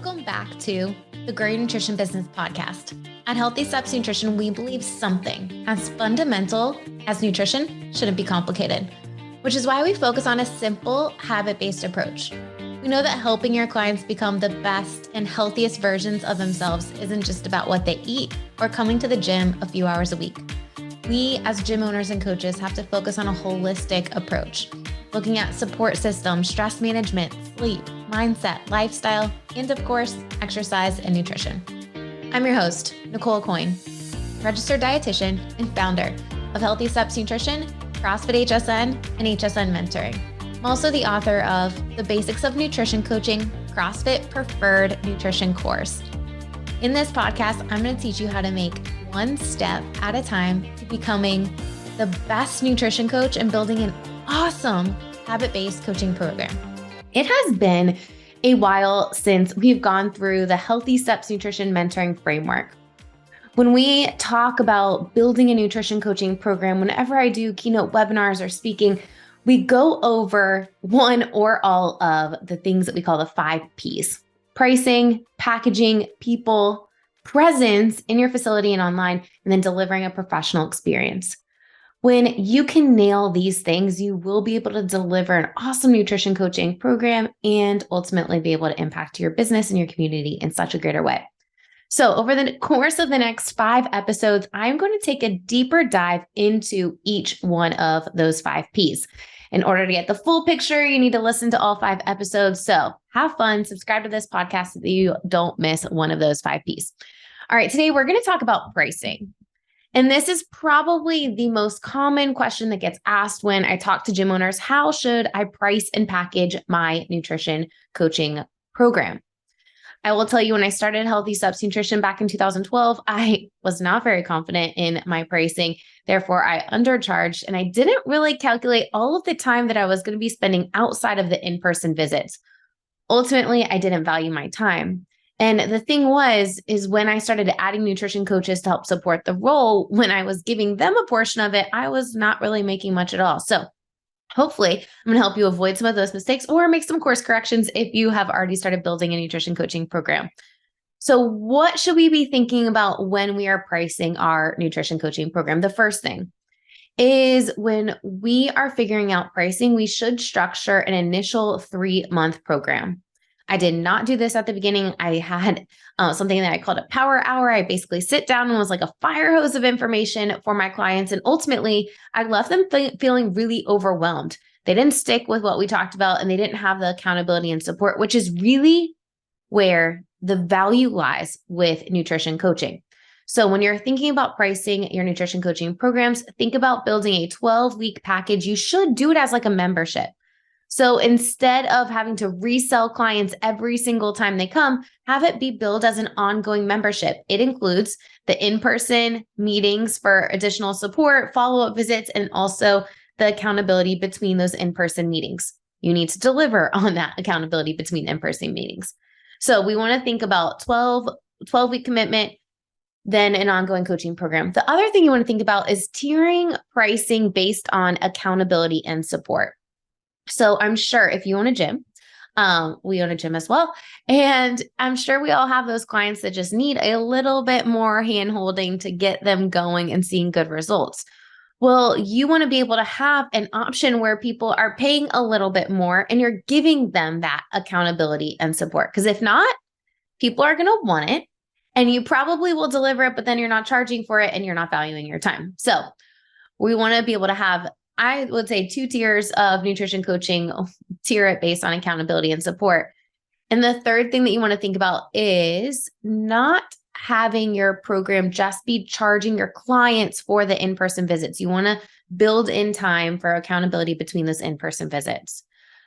Welcome back to the Grow Your Nutrition Business podcast. At Healthy Steps Nutrition, we believe something as fundamental as nutrition shouldn't be complicated, which is why we focus on a simple, habit-based approach. We know that helping your clients become the best and healthiest versions of themselves isn't just about what they eat or coming to the gym a few hours a week. We, as gym owners and coaches, have to focus on a holistic approach, looking at support systems, stress management, sleep, mindset, lifestyle, and of course, exercise and nutrition. I'm your host, Nicole Coyne, registered dietitian and founder of Healthy Steps Nutrition, CrossFit HSN, and HSN Mentoring. I'm also the author of The Basics of Nutrition Coaching, CrossFit Preferred Nutrition course. In this podcast, I'm going to teach you how to make one step at a time to becoming the best nutrition coach and building an awesome habit-based coaching program. It has been a while since we've gone through the Healthy Steps Nutrition Mentoring Framework. When we talk about building a nutrition coaching program, whenever I do keynote webinars or speaking, we go over one or all of the things that we call the 5 Ps: pricing, packaging, people, presence in your facility and online, and then delivering a professional experience. When you can nail these things, you will be able to deliver an awesome nutrition coaching program and ultimately be able to impact your business and your community in such a greater way. So over the course of the next 5 episodes, I'm going to take a deeper dive into each one of those 5 Ps. In order to get the full picture, you need to listen to all 5 episodes. So have fun, subscribe to this podcast so that you don't miss one of those 5 Ps. All right, today we're going to talk about pricing. And this is probably the most common question that gets asked when I talk to gym owners. How should I price and package my nutrition coaching program? I will tell you, when I started Healthy Steps Nutrition back in 2012, I was not very confident in my pricing. Therefore, I undercharged, and I didn't really calculate all of the time that I was going to be spending outside of the in-person visits. Ultimately, I didn't value my time. And the thing is when I started adding nutrition coaches to help support the role, when I was giving them a portion of it, I was not really making much at all. So hopefully I'm going to help you avoid some of those mistakes or make some course corrections if you have already started building a nutrition coaching program. So what should we be thinking about when we are pricing our nutrition coaching program? The first thing is, when we are figuring out pricing, we should structure an initial 3-month program. I did not do this at the beginning. I had something that I called a power hour. I basically sit down and was like a fire hose of information for my clients. And ultimately, I left them feeling really overwhelmed. They didn't stick with what we talked about, and they didn't have the accountability and support, which is really where the value lies with nutrition coaching. So when you're thinking about pricing your nutrition coaching programs, think about building a 12-week package. You should do it as like a membership. So instead of having to resell clients every single time they come, have it be billed as an ongoing membership. It includes the in-person meetings for additional support, follow-up visits, and also the accountability between those in-person meetings. You need to deliver on that accountability between in-person meetings. So we want to think about 12-week commitment, then an ongoing coaching program. The other thing you want to think about is tiering pricing based on accountability and support. So I'm sure if you own a gym, we own a gym as well. And I'm sure we all have those clients that just need a little bit more hand-holding to get them going and seeing good results. Well, you want to be able to have an option where people are paying a little bit more and you're giving them that accountability and support. Because if not, people are going to want it and you probably will deliver it, but then you're not charging for it and you're not valuing your time. So we want to be able to have, I would say, 2 tiers of nutrition coaching. Tier it based on accountability and support. And the third thing that you want to think about is not having your program just be charging your clients for the in-person visits. You want to build in time for accountability between those in-person visits.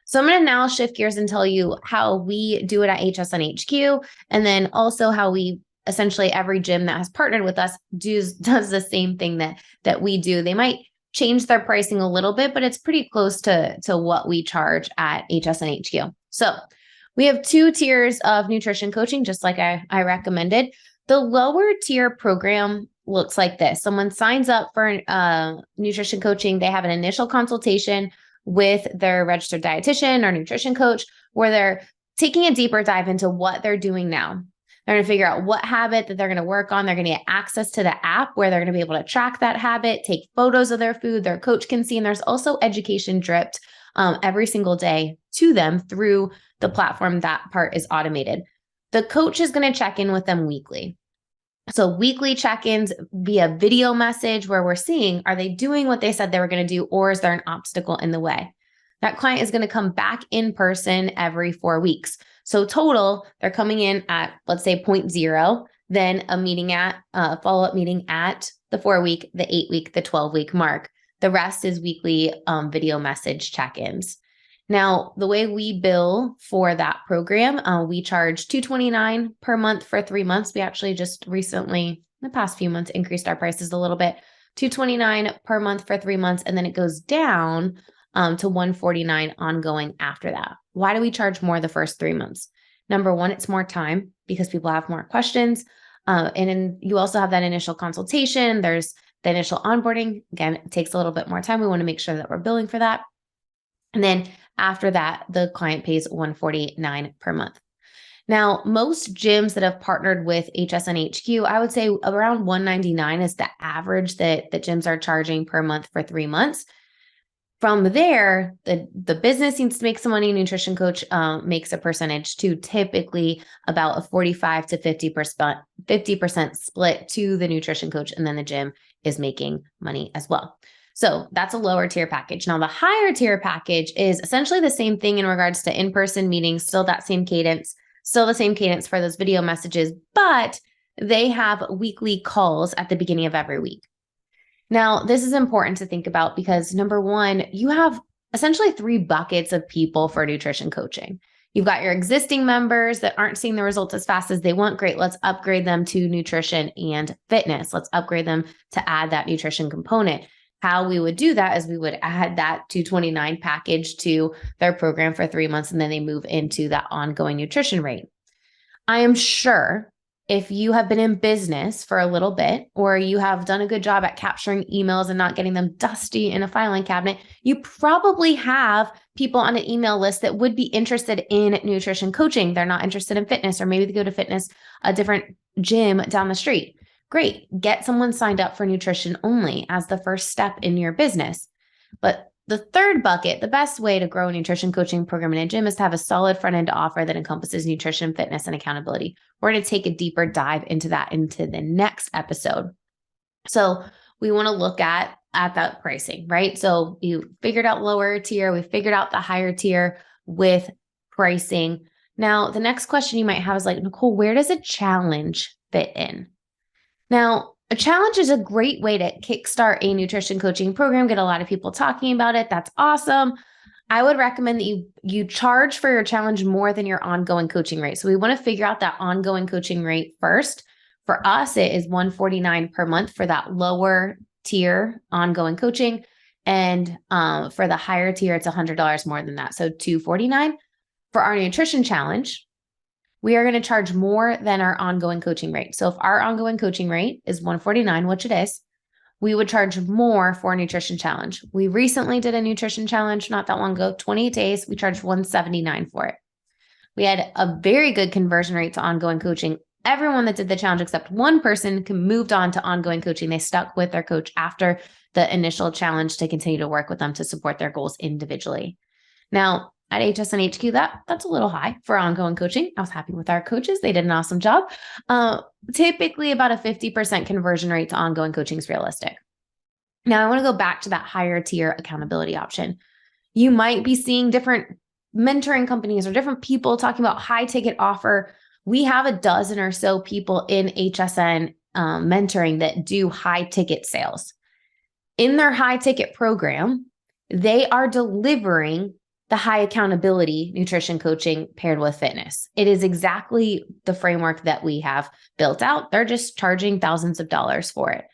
So I'm going to now shift gears and tell you how we do it at HSN HQ, and then also how we essentially, every gym that has partnered with us does the same thing that we do. They might change their pricing a little bit, but it's pretty close to what we charge at HSN HQ. So we have 2 tiers of nutrition coaching, just like I recommended. The lower tier program looks like this. Someone signs up for nutrition coaching. They have an initial consultation with their registered dietitian or nutrition coach, where they're taking a deeper dive into what they're doing now. They're going to figure out what habit that they're going to work on. They're going to get access to the app where they're going to be able to track that habit, take photos of their food, their coach can see. And there's also education dripped every single day to them through the platform. That part is automated. The coach is going to check in with them weekly. So weekly check-ins via video message where we're seeing, are they doing what they said they were going to do, or is there an obstacle in the way? That client is going to come back in person every 4 weeks. So total, they're coming in at, let's say, 0.0, then a meeting at follow-up meeting at the 4-week, the 8-week, the 12-week mark. The rest is weekly video message check-ins. Now, the way we bill for that program, we charge $229 per month for 3 months. We actually just recently, in the past few months, increased our prices a little bit. $229 per month for 3 months, and then it goes down to $149 ongoing after that. Why do we charge more the first 3 months? Number one, it's more time because people have more questions. And then you also have that initial consultation. There's the initial onboarding. Again, it takes a little bit more time. We want to make sure that we're billing for that. And then after that, the client pays $149 per month. Now, most gyms that have partnered with HSN HQ, I would say around $199 is the average that gyms are charging per month for 3 months. From there, the business needs to make some money. Nutrition coach makes a percentage too, typically about a 45 to 50% split to the nutrition coach, and then the gym is making money as well. So that's a lower tier package. Now, the higher tier package is essentially the same thing in regards to in-person meetings, still that same cadence, still the same cadence for those video messages, but they have weekly calls at the beginning of every week. Now, this is important to think about because number one, you have essentially 3 buckets of people for nutrition coaching. You've got your existing members that aren't seeing the results as fast as they want. Great, let's upgrade them to nutrition and fitness. Let's upgrade them to add that nutrition component. How we would do that is we would add that $229 package to their program for 3 months, and then they move into that ongoing nutrition rate. I am sure if you have been in business for a little bit, or you have done a good job at capturing emails and not getting them dusty in a filing cabinet, you probably have people on an email list that would be interested in nutrition coaching. They're not interested in fitness, or maybe they go to fitness, a different gym down the street. Great. Get someone signed up for nutrition only as the first step in your business. But the third bucket, the best way to grow a nutrition coaching program in a gym is to have a solid front-end offer that encompasses nutrition, fitness, and accountability. We're going to take a deeper dive into that into the next episode. So we want to look at that pricing, right? So you figured out lower tier, we figured out the higher tier with pricing. Now, the next question you might have is like, Nicole, where does a challenge fit in? Now, a challenge is a great way to kickstart a nutrition coaching program, get a lot of people talking about it. That's awesome. I would recommend that you charge for your challenge more than your ongoing coaching rate. So we want to figure out that ongoing coaching rate first. For us, it is $149 per month for that lower tier ongoing coaching. And for the higher tier, it's $100 more than that. So $249 for our nutrition challenge. We are going to charge more than our ongoing coaching rate. So if our ongoing coaching rate is $149, which it is, we would charge more for a nutrition challenge. We recently did a nutrition challenge not that long ago, 28 days. We charged $179 for it. We had a very good conversion rate to ongoing coaching. Everyone that did the challenge except one person moved on to ongoing coaching. They stuck with their coach after the initial challenge to continue to work with them to support their goals individually. Now, at HSN HQ, that's a little high for ongoing coaching. I was happy with our coaches. They did an awesome job. Typically about a 50% conversion rate to ongoing coaching is realistic. Now I want to go back to that higher tier accountability option. You might be seeing different mentoring companies or different people talking about high ticket offer. We have a dozen or so people in HSN mentoring that do high ticket sales. In their high ticket program, they are delivering the high accountability nutrition coaching paired with fitness. It is exactly the framework that we have built out. They're just charging thousands of dollars for it.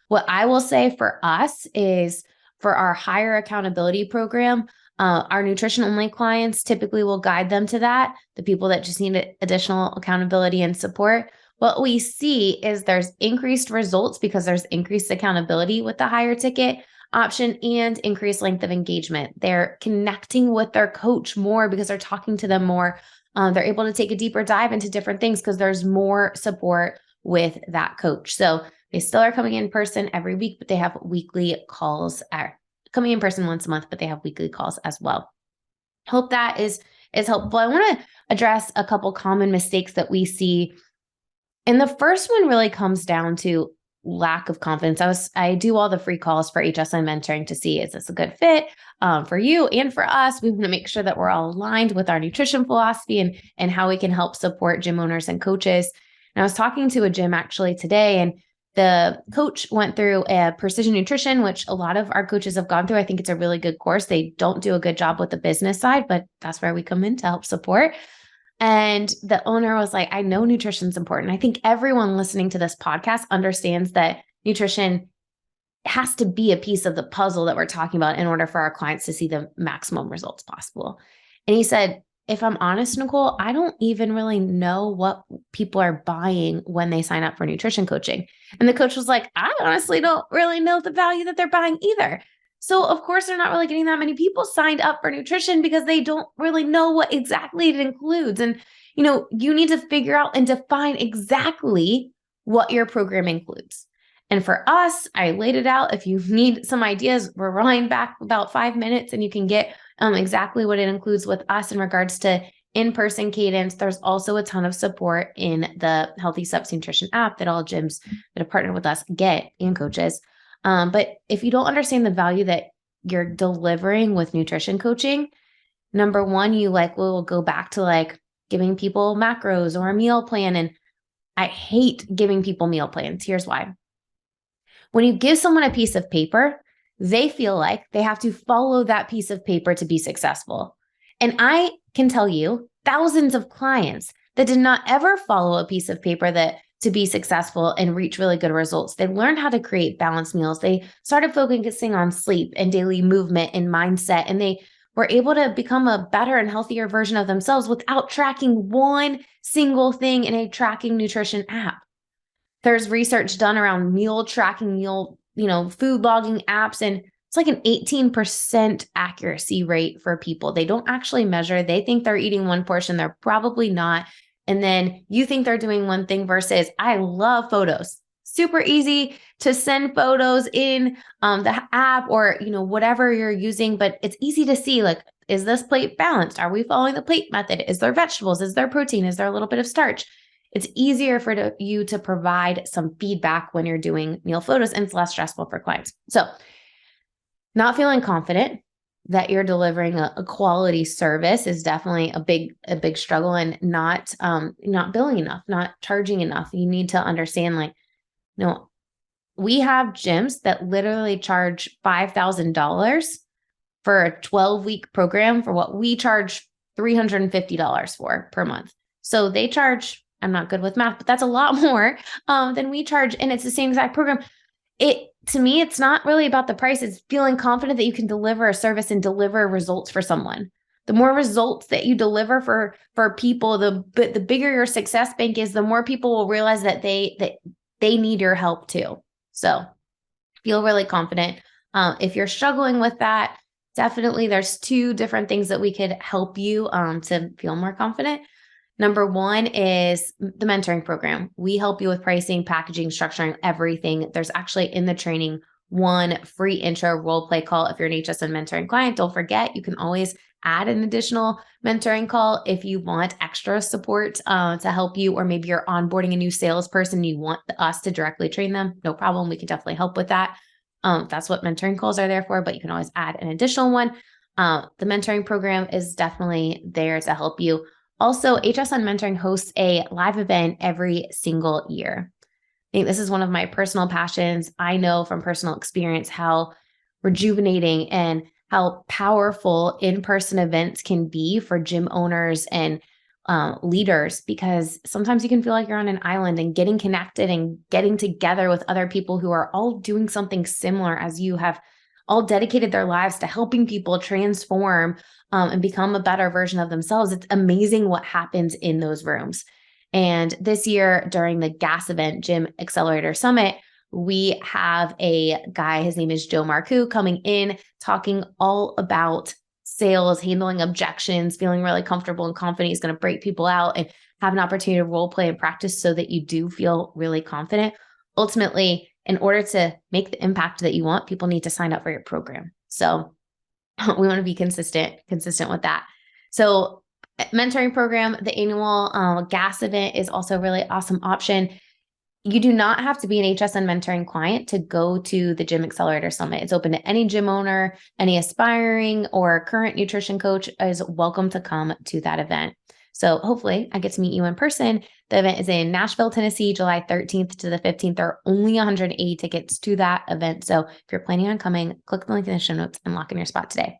What I will say for us is for our higher accountability program, our nutrition only clients typically will guide them to that. The people that just need additional accountability and support. What we see is there's increased results because there's increased accountability with the higher ticket option and increased length of engagement. They're connecting with their coach more because they're talking to them more They're able to take a deeper dive into different things because there's more support with that coach. So they still are coming in person every week, but they have weekly calls, coming in person once a month, but they have weekly calls as well. Hope that is helpful. I want to address a couple common mistakes that we see. And the first one really comes down to lack of confidence. I do all the free calls for HSN mentoring to see, is this a good fit for you and for us? We want to make sure that we're all aligned with our nutrition philosophy and how we can help support gym owners and coaches. And I was talking to a gym actually today, and the coach went through a precision nutrition, which a lot of our coaches have gone through. I think it's a really good course. They don't do a good job with the business side, but that's where we come in to help support. And the owner was like, I know nutrition's important. I think everyone listening to this podcast understands that nutrition has to be a piece of the puzzle that we're talking about in order for our clients to see the maximum results possible. And he said, if I'm honest, Nicole, I don't even really know what people are buying when they sign up for nutrition coaching. And the coach was like, I honestly don't really know the value that they're buying either. So of course, they're not really getting that many people signed up for nutrition because they don't really know what exactly it includes. And, you need to figure out and define exactly what your program includes. And for us, I laid it out. If you need some ideas, we're rolling back about 5 minutes and you can get exactly what it includes with us in regards to in-person cadence. There's also a ton of support in the Healthy Subs Nutrition app that all gyms that have partnered with us get, and coaches. But if you don't understand the value that you're delivering with nutrition coaching, number one, you will go back to giving people macros or a meal plan. And I hate giving people meal plans. Here's why. When you give someone a piece of paper, they feel like they have to follow that piece of paper to be successful. And I can tell you thousands of clients that did not ever follow a piece of paper to be successful and reach really good results. They learned how to create balanced meals. They started focusing on sleep and daily movement and mindset, and they were able to become a better and healthier version of themselves without tracking one single thing in a tracking nutrition app. There's research done around meal tracking, food logging apps, and it's like an 18% accuracy rate for people. They don't actually measure. They think they're eating one portion. They're probably not. And then you think they're doing one thing versus I love photos. Super easy to send photos in the app or, whatever you're using, but it's easy to see, is this plate balanced? Are we following the plate method? Is there vegetables? Is there protein? Is there a little bit of starch? It's easier for you to provide some feedback when you're doing meal photos, and it's less stressful for clients. So not feeling confident that you're delivering a quality service is definitely a big struggle, and not billing enough, not charging enough. You need to understand, we have gyms that literally charge $5,000 for a 12-week program for what we charge $350 for per month. So they charge, I'm not good with math, but that's a lot more than we charge. And it's the same exact program. To me, it's not really about the price. It's feeling confident that you can deliver a service and deliver results for someone. The more results that you deliver for people, the bigger your success bank is, the more people will realize that they need your help too. So feel really confident. If you're struggling with that, definitely there's 2 different things that we could help you to feel more confident. Number one is the mentoring program. We help you with pricing, packaging, structuring, everything. There's actually in the training 1 free intro role play call. If you're an HSN mentoring client, don't forget, you can always add an additional mentoring call if you want extra support to help you, or maybe you're onboarding a new salesperson, you want us to directly train them. No problem. We can definitely help with that. That's what mentoring calls are there for, but you can always add an additional one. The mentoring program is definitely there to help you. Also, HSN Mentoring hosts a live event every single year. I think this is one of my personal passions. I know from personal experience how rejuvenating and how powerful in-person events can be for gym owners and leaders, because sometimes you can feel like you're on an island, and getting connected and getting together with other people who are all doing something similar as you have all dedicated their lives to helping people transform and become a better version of themselves. It's amazing what happens in those rooms. And this year during the GAS event, Gym Accelerator Summit, we have a guy, his name is Joe Marcoux, coming in talking all about sales, handling objections, feeling really comfortable and confident is going to break people out, and have an opportunity to role play and practice so that you do feel really confident. Ultimately, in order to make the impact that you want, people need to sign up for your program. So we want to be consistent with that. So mentoring program, the annual gas event is also a really awesome option. You do not have to be an HSN mentoring client to go to the Gym Accelerator Summit. It's open to any gym owner, any aspiring or current nutrition coach is welcome to come to that event. So hopefully I get to meet you in person. The event is in Nashville, Tennessee, July 13th to the 15th. There are only 180 tickets to that event. So if you're planning on coming, click the link in the show notes and lock in your spot today.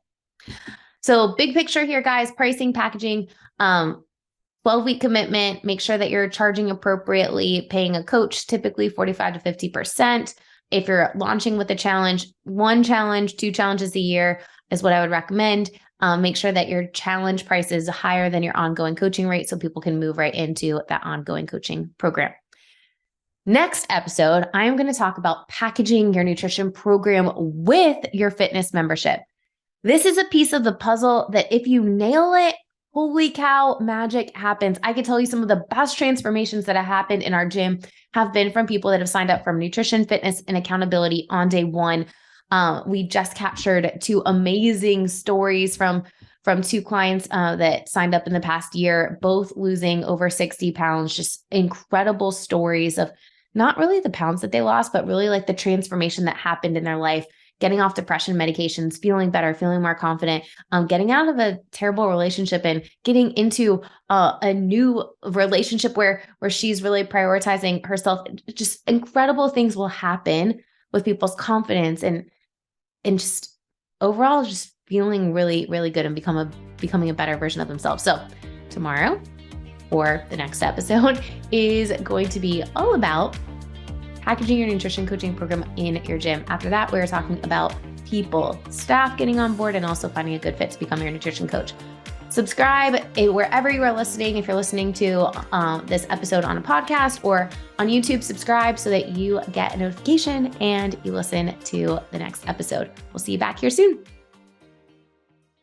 So big picture here, guys, pricing, packaging, 12-week commitment, make sure that you're charging appropriately, paying a coach typically 45 to 50%. If you're launching with a challenge, 1 challenge, 2 challenges a year is what I would recommend. Make sure that your challenge price is higher than your ongoing coaching rate so people can move right into that ongoing coaching program. Next episode, I'm going to talk about packaging your nutrition program with your fitness membership. This is a piece of the puzzle that if you nail it, holy cow, magic happens. I can tell you some of the best transformations that have happened in our gym have been from people that have signed up from nutrition, fitness, and accountability on day one. We just captured 2 amazing stories from 2 clients that signed up in the past year, both losing over 60 pounds, just incredible stories of not really the pounds that they lost, but really like the transformation that happened in their life, getting off depression medications, feeling better, feeling more confident, getting out of a terrible relationship and getting into a new relationship where she's really prioritizing herself. Just incredible things will happen with people's confidence and just overall just feeling really, really good and becoming a better version of themselves. So tomorrow, or the next episode, is going to be all about packaging your nutrition coaching program in your gym. After that, we're talking about people, staff getting on board, and also finding a good fit to become your nutrition coach. Subscribe wherever you are listening. If you're listening to this episode on a podcast or on YouTube, subscribe so that you get a notification and you listen to the next episode. We'll see you back here soon.